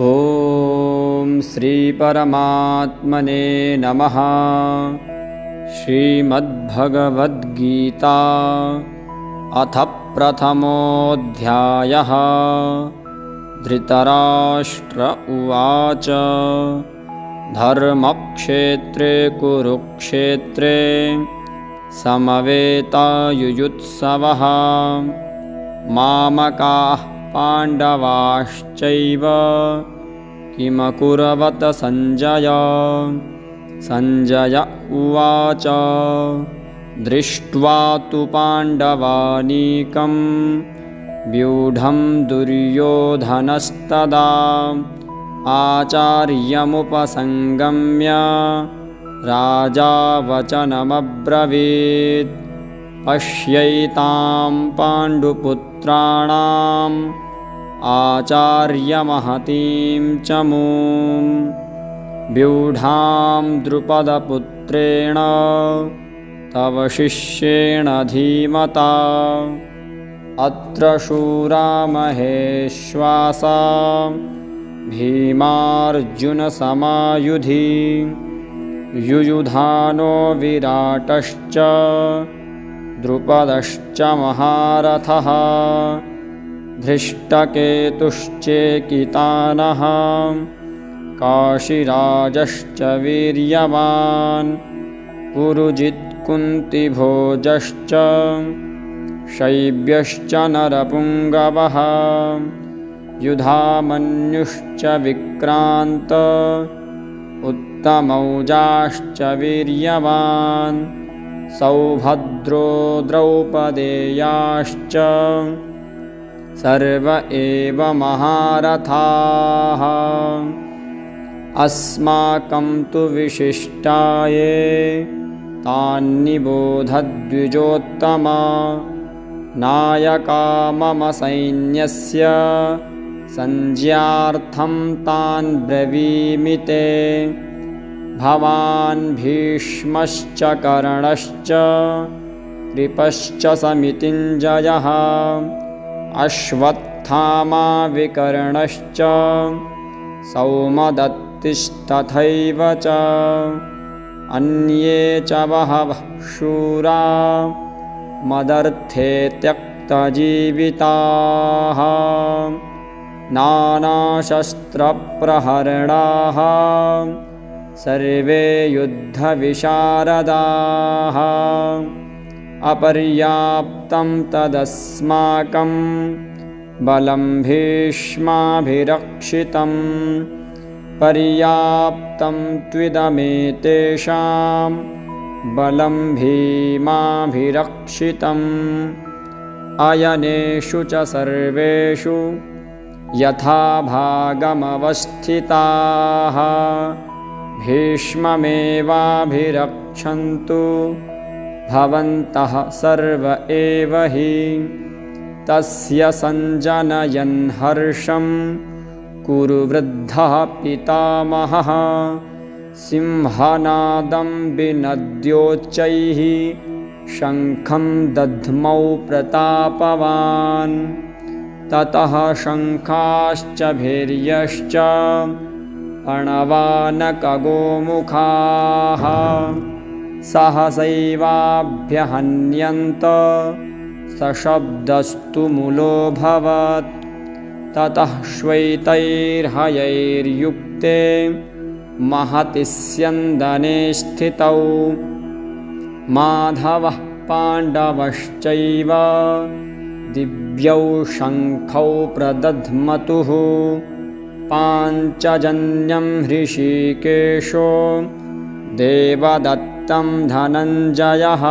ॐ श्री परमात्मने नमः। श्रीमद्भगवद्गीता अथ प्रथमोऽध्यायः। धृतराष्ट्र उवाच धर्मक्षेत्रे कुरुक्षेत्रे समवेतायुयुत्सवः मामकाः पाण्डवाश्चैव किमकुर्वत सञ्जय। सञ्जय उवाच दृष्ट्वा तु पाण्डवानीकं व्यूढं दुर्योधनस्तदा आचार्यमुपसङ्गम्य राजा वचनमब्रवीत् पश्यैतां पाण्डुपुत्राणाम् आचार्यमहतीं च मूं व्यूढां द्रुपदपुत्रेण तव शिष्येण धीमता। अत्र शूरा महेश्वासा भीमार्जुनसमायुधि युयुधानो विराटश्च द्रुपदश्च महारथः धृष्टकेतुश्चेकितानः काशीराजश्च वीर्यवान् पुरुजित्कुन्तिभोजश्च शैब्यश्च नरपुङ्गवः युधामन्युश्च विक्रान्त उत्तमौजाश्च वीर्यवान् सौभद्रो द्रौपदेयाश्च सर्व एव महारथाः। अस्माकं तु विशिष्टाये तान्निबोधद्विजोत्तमा नायका मम सैन्यस्य सञ्ज्ञार्थं तान् ब्रवीमि ते। भवान् भीष्मश्च कर्णश्च कृपश्च समितिञ्जयः अश्वत्थामा विकर्णश्च सौमदत्तिस्तथैव च अन्ये च बहवः शूरा मदर्थे त्यक्तजीविताः नानाशस्त्रप्रहरणाः सर्वे युद्धविशारदाः। अपर्याप्तं तदस्माकं बलं भीष्माभिरक्षितं पर्याप्तं त्विदमेतेषां बलं भीमाभिरक्षितम्। अयनेषु च सर्वेषु यथा भागमवस्थिताः भीष्ममेवाभिरक्षन्तु भवन्तः सर्व एव हि। तस्य सञ्जनयन् हर्षं कुरु वृद्धः पितामहः सिंहनादं विनद्योच्चैः शङ्खं दध्मौ प्रतापवान्। ततः शङ्खाश्च भैर्यश्च प्रणवानकगोमुखाः सहसैवाभ्यहन्यन्त सशब्दस्तु मुलोऽभवत्। ततः श्वेतैर्हयैर्युक्ते महति स्यन्दने स्थितौ माधवः पाण्डवश्चैव दिव्यौ शङ्खौ प्रदध्मतुः। पाञ्चजन्यं हृषीकेशो देवदत्तं धनञ्जयः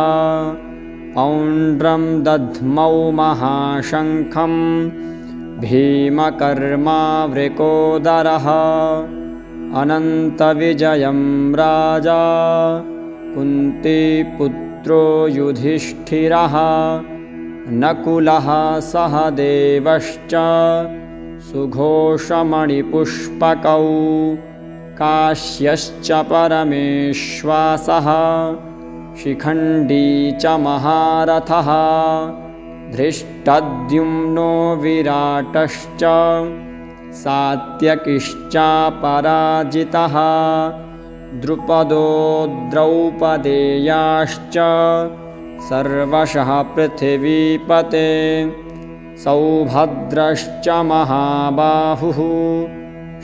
पौण्ड्रं दध्मौ महाशङ्खं भीमकर्मा वृकोदरः। अनन्तविजयं राजा कुन्तीपुत्रो युधिष्ठिरः नकुलः सहदेवश्च सुघोषमणिपुष्पकौ काश्यश्च परमेश्वासः शिखण्डी च महारथः धृष्टद्युम्नो विराटश्च सात्यकिश्चापराजितः द्रुपदो द्रौपदेयाश्च सर्वशः पृथिवीपते सौभद्रश्च महाबाहुः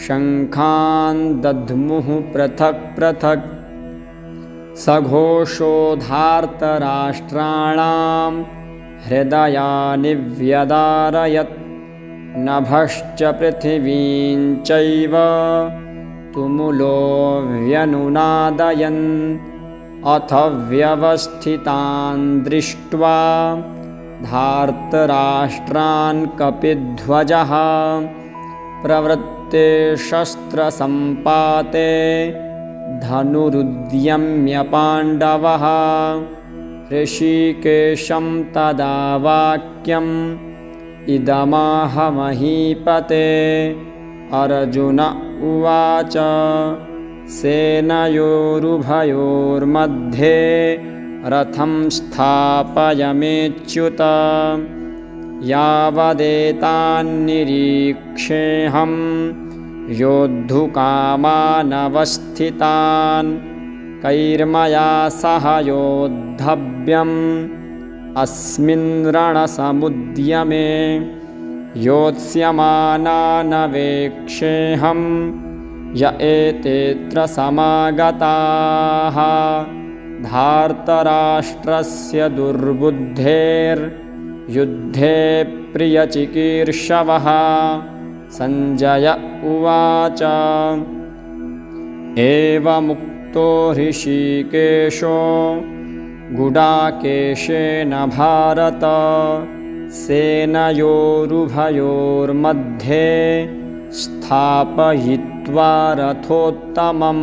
शङ्खान् दध्मुः पृथक् पृथक् सघोषोधार्तराष्ट्राणां हृदयानि व्यदारयत् नभश्च पृथिवीं चैव तुमुलो व्यनुनादयन् अथ व्यवस्थितान् दृष्ट्वा धार्तराष्ट्रान् कपिध्वजः प्रवृत्ते शस्त्रसम्पाते धनुरुद्यम्य पाण्डवः ऋषिकेशं तदा वाक्यम् इदमाह महीपते अर्जुन उवाच सेनयोरुभयोर्मध्ये रथं स्थापयमेच्युत यावदेतान्निरीक्षेऽहं योद्धुकामानवस्थितान् कैर्मया सह योद्धव्यम् अस्मिन् रणसमुद्यमे योत्स्यमानानवेक्षेऽहं य एतेऽत्र समागताः धार्तराष्ट्रस्य दुर्बुद्धेर्युद्धे प्रियचिकीर्षवः सञ्जय उवाच एवमुक्तो ऋषिकेशो गुडाकेशेन भारत सेनयोरुभयोर्मध्ये स्थापयित्वा रथोत्तमं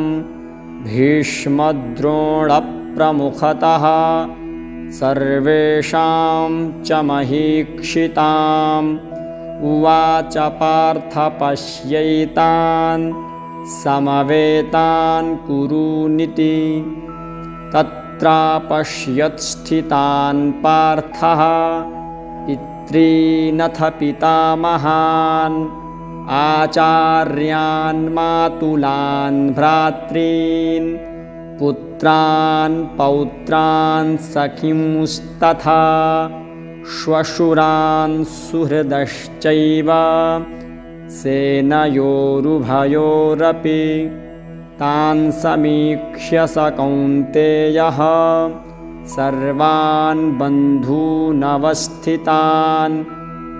भीष्मद्रोणप्रमुखतः सर्वेषां च महीक्षिताम् उवाच पार्थ पश्यैतान् समवेतान् कुरूनिति तत्रापश्यत्स्थितान् पार्थः पितॄनथ पितामहान् आचार्यान् मातुलान् भ्रातॄन् पुत्रान् पौत्रान् सखींस्तथा श्वशुरान् सुहृदश्चैव सेनयोरुभयोरपि तान् समीक्ष्य स कौन्तेयः सर्वान् बन्धूनवस्थितान्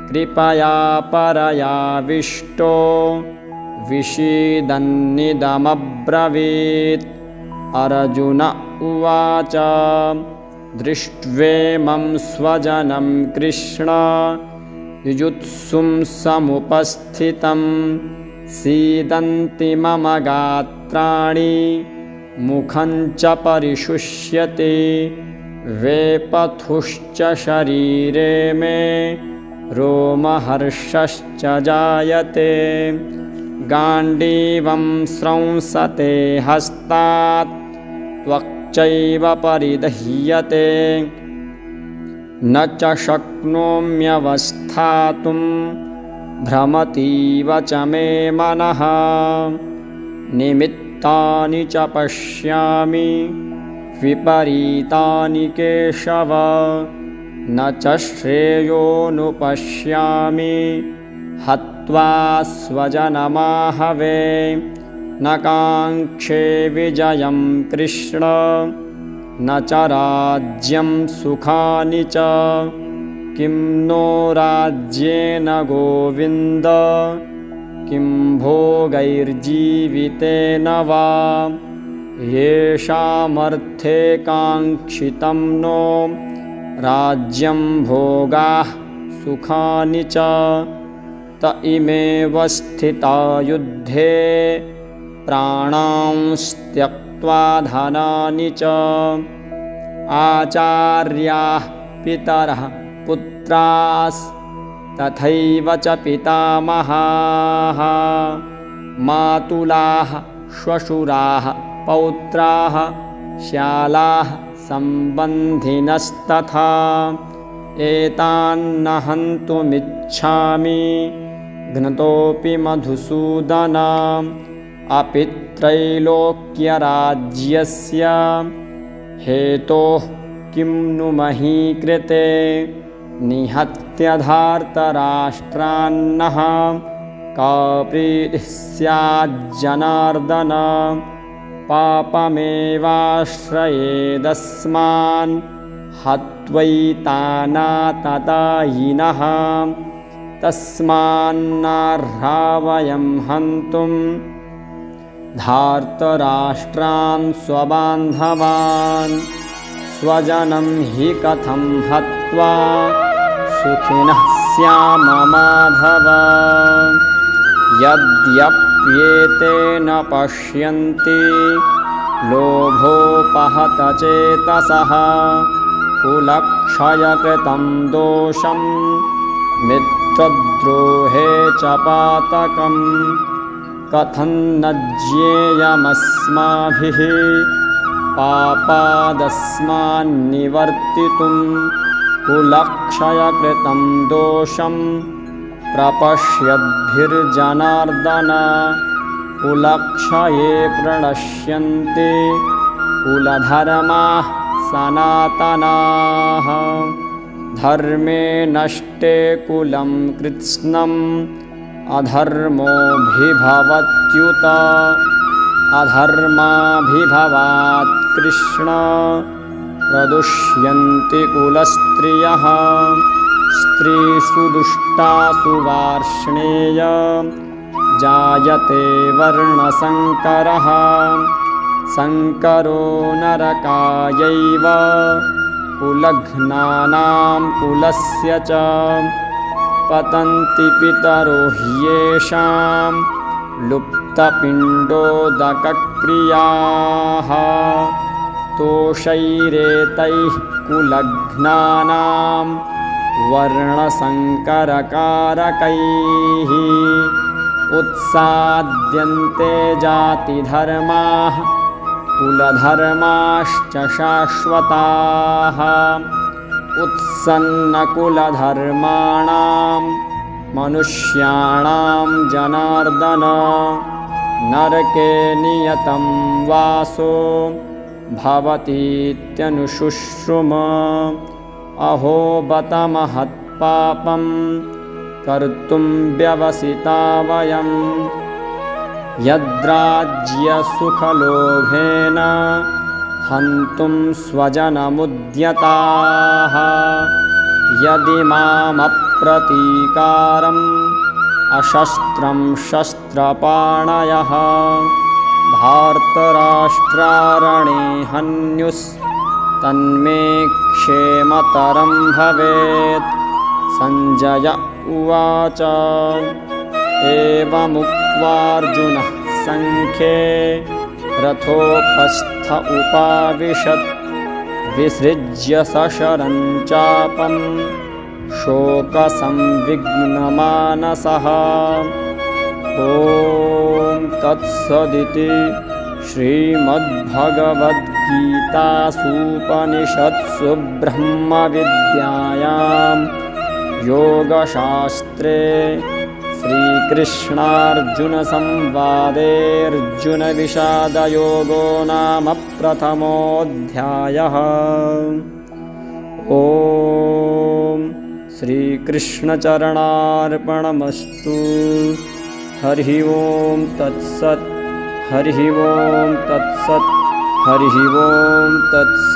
कृपया परयाविष्टो विषीदन्निदमब्रवीत् अर्जुन उवाच दृष्ट्वेमं स्वजनं कृष्ण युयुत्सुं समुपस्थितं सीदन्ति मम गात्राणि मुखं च परिशुष्यते वेपथुश्च शरीरे मे रोमहर्षश्च जायते गाण्डीवं स्रंसते हस्तात् त्वक्चैव परिदह्यते न च शक्नोम्यवस्थातुं भ्रमतीव च मे मनः निमित्तानि च पश्यामि विपरीतानि केशव न च श्रेयोनुपश्यामि हत्वा स्वजनमाहवे न काङ्क्षे विजयं कृष्ण न च राज्यं सुखानि च किं नो राज्येन गोविन्द किं भोगैर्जीवितेन वा येषामर्थे काङ्क्षितं नो राज्यं भोगाः सुखानि च त इमेव स्थिता युद्धे प्राणांस्त्यक्त्वा धनानि च आचार्याः पितरः पुत्रास्तथैव च पितामहाः मातुलाः श्वशुराः पौत्राः श्यालाः सम्बन्धिनस्तथा एतान्न हन्तुमिच्छामि घ्नतोऽपि मधुसूदन अपि त्रैलोक्यराज्यस्य हेतोः किं नु महीकृते निहत्य धार्तराष्ट्रान्नः का प्रीतिः स्याज्जनार्दन पापमेवाश्रयेदस्मान् हत्वैतानाततायिनः तस्मान्नार्हा वयं हन्तुं धार्तराष्ट्रान् स्वबान्धवान् स्वजनं हि कथं हत्वा सुखिनः स्याम माधव यद्यप्येतेन पश्यन्ति लोभोपहतचेतसः कुलक्षयकृतं दोषं मित्रद्रोहे च पातकं कथं न ज्ञेयमस्माभिः पापादस्मान्निवर्तितुं कुलक्षयकृतं दोषं प्रपश्यद्भिर्जनार्दन कुलक्षये प्रणश्यन्ति कुलधर्माः सनातनाः धर्मे नष्टे कुलं कृत्स्नम् अधर्मोऽभिभवत्युत अधर्माभिभवात् कृष्ण प्रदुष्यन्ति कुलस्त्रियः स्त्रीषु दुष्टासु वार्ष्णेय जायते वर्णसङ्करः संकरो नरकायैव कुलघ्नानां कुलस्य च पतन्ति पितरो ह्येषां लुप्तपिण्डोदकक्रियाः तोषैरेतैः कुलघ्नानां वर्णसङ्करकारकैः उत्साद्यन्ते जातिधर्माः कुलधर्माश्च शाश्वताः उत्सन्नकुलधर्माणां मनुष्याणां जनार्दन नरके नियतं वासो भवतीत्यनुशुश्रुम अहो बत महत्पापं कर्तुं व्यवसिता वयं यद्राज्यसुखलोभेन हन्तुं स्वजनमुद्यताः यदि मामप्रतीकारम् अशस्त्रं शस्त्रपाणयः धार्तराष्ट्रारणे हन्युस्तन्मे क्षेमतरं भवेत् सञ्जय उवाच एवमुक्त्वार्जुनः सङ्ख्ये रथोपस्थ उपाविशत् विसृज्य सशरं चापं शोकसंविघ्नमानसः ॐ तत्सदिति श्रीमद्भगवद्गीतासूपनिषत्सु ब्रह्मविद्यायां योगशास्त्रे श्रीकृष्णार्जुनसंवादेऽर्जुनविषादयोगो नाम प्रथमोऽध्यायः। ॐ श्रीकृष्णचरणार्पणमस्तु। हरिः ओं तत्सत्। हरिः ओं तत्सत्। हरिः ओं तत्सत्।